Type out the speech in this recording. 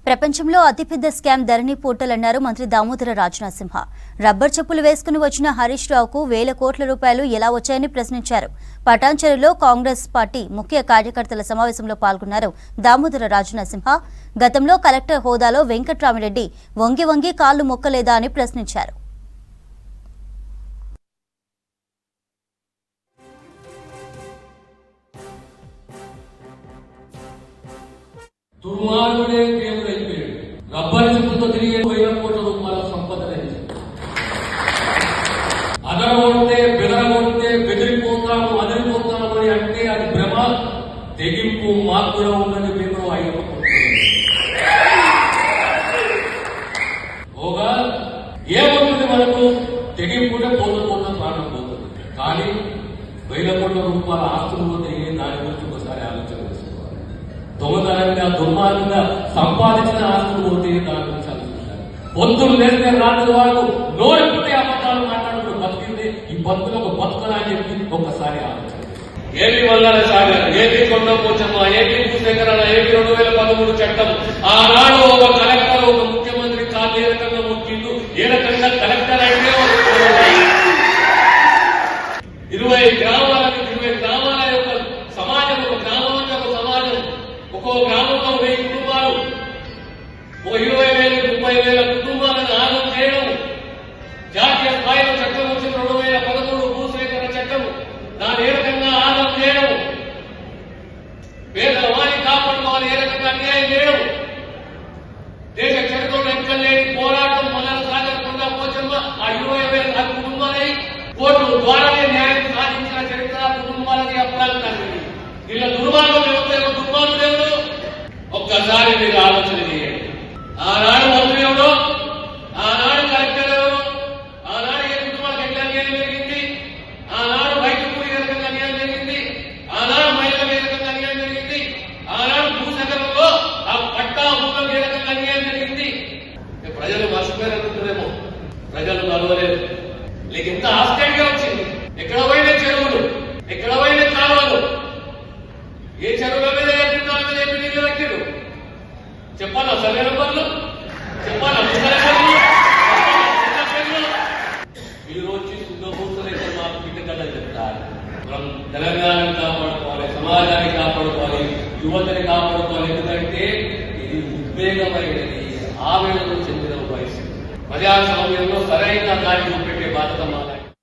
ప్రపంచంలో అతిపెద్ద స్కామ్ ధరణి పోర్టల్ అన్నారు మంత్రి దామోదర రాజనరసింహ. రబ్బర్ చెప్పులు వేసుకుని వచ్చిన హరీష్ రావుకు వేల కోట్ల రూపాయలు ఎలా వచ్చాయని ప్రశ్నించారు. పటాన్చెరులో కాంగ్రెస్ పార్టీ ముఖ్య కార్యకర్తల సమావేశంలో పాల్గొన్నారు దామోదర రాజనరసింహ. గతంలో కలెక్టర్ హోదాలో వెంకట్రామిరెడ్డి వంగి వంగి కాళ్లు మొక్కలేదా అని ప్రశ్నించారు. దుర్మార్గుడే దేవుడు అయిపోయాడు. రబ్బర్ చెప్పులతో తిరిగే 1000 కోట్ల రూపాయల సంపద అదరగొడితే బెదరగొడితే బెదిరిపోతాము అదిరిపోతాము అని అంటే అది భ్రమ, తెగింపు మాకు కూడా ఉన్నది. మేము 5 ఓగా ఏముంటుంది మనకు తెగింపుంటే పోతా ప్రాణం పోతుంది. కానీ 1000 కోట్ల రూపాయల ఆస్తులు పోతే దాని గురించి ఒకసారి ఆలోచన చేసుకోవాలి. దొంగతనంగా దుర్మార్గంగా సంపాదించిన ఆస్తులు పోతే దాని గురించి ఆలోచించాలి. పొద్దులు లేస్తే రాత్రి వాళ్ళు నోరుకుంటే అబద్ధాలు మాట్లాడుతూ బతికింది ఈ బతుకులు ఒక బతుకనా అని చెప్పి ఒక్కసారి ఆలోచన. ఏపీ వల్లన సాగర్, ఏపీ కొండపోచమ్మ, ఏపీ భూసేకరణ, ఏపీ 2013 చట్టం. ఆనాడు ఒక కలెక్టర్ ఒక ముఖ్యమంత్రి కాదు ఏ రకంగా మొక్కిండు, ఏ రకంగా కలెక్టర్ అంటే 20 గ్రామాలకు 20 గ్రామాల యొక్క సమాజం, ఒక గ్రామానికి ఒక సమాజం, ఒక్కో గ్రామంలో 1000 కుటుంబాలు, ఓ 20,000 30,000 కుటుంబాలను ఆగం చేయడం. జాతీయ స్థాయిలో చట్టం వచ్చిన 2013 భూసేకరణ చట్టం, దాన్ని ఏ రకంగా ఆగం చేయడం, పేదవారిని కాపాడుకోవాలి, ఏ రకంగా అన్యాయం చేయడం. దేశ చరిత్రలో ఎక్కడ లేని పోరాటం మల్లన సాగర్ కొండా పోచమ్మ ఆ 20,000 కుటుంబాలై కోర్టు ద్వారానే న్యాయం సాధించిన చరిత్ర కుటుంబాలకి అప్రాలు కలిగింది. వీళ్ళ దుర్మార్గం ఎవరు, దుర్మార్గులు ఎవరు ఒక్కసారి మీరు ఆలోచన చేయండి. ఆనాడు మంత్రి ఎవరు, ఆనాడు కలెక్టర్ ఎవరు, ఆనాడు ఏ కుటుంబాలకు ఎట్లా అన్యాయం జరిగింది, ఆనాడు రైతులకు ఏ రకంగా అన్యాయం జరిగింది, ఆనాడు మహిళలకు ఏ రకంగా అన్యాయం జరిగింది, ఆనాడు భూసేకరణలో ఆ పట్టా భూములకు ఏ రకంగా అన్యాయం జరిగింది. ప్రజలు మర్చిపోయారనుకుంటున్నారేమో, ప్రజలు కలవలేదు. లేక ఇంత ఆస్టేట్గా వచ్చింది. ఎక్కడ పోయిన చెరువులు, ఎక్కడ పోయిన కాలువలు, ఏ చెరువుల మీద ఏ కుంటాల మీద ఏ నీళ్లు పెట్టారు చెప్పాలా? సర్వే నెంబర్లు చెప్పాలా? మీరు వచ్చి శుద్ధపూసలైతే మాకు గిట్టగల చెప్తారు. మనం తెలంగాణని కాపాడుకోవాలి, సమాజాన్ని కాపాడుకోవాలి, యువతని కాపాడుకోవాలి. ఎందుకంటే ఇది ఉద్వేగమైనది, ఆవేదనకు చెందిన వయసు. ప్రజాస్వామ్యంలో సరైన దారి చూపెట్టే బాధ్యత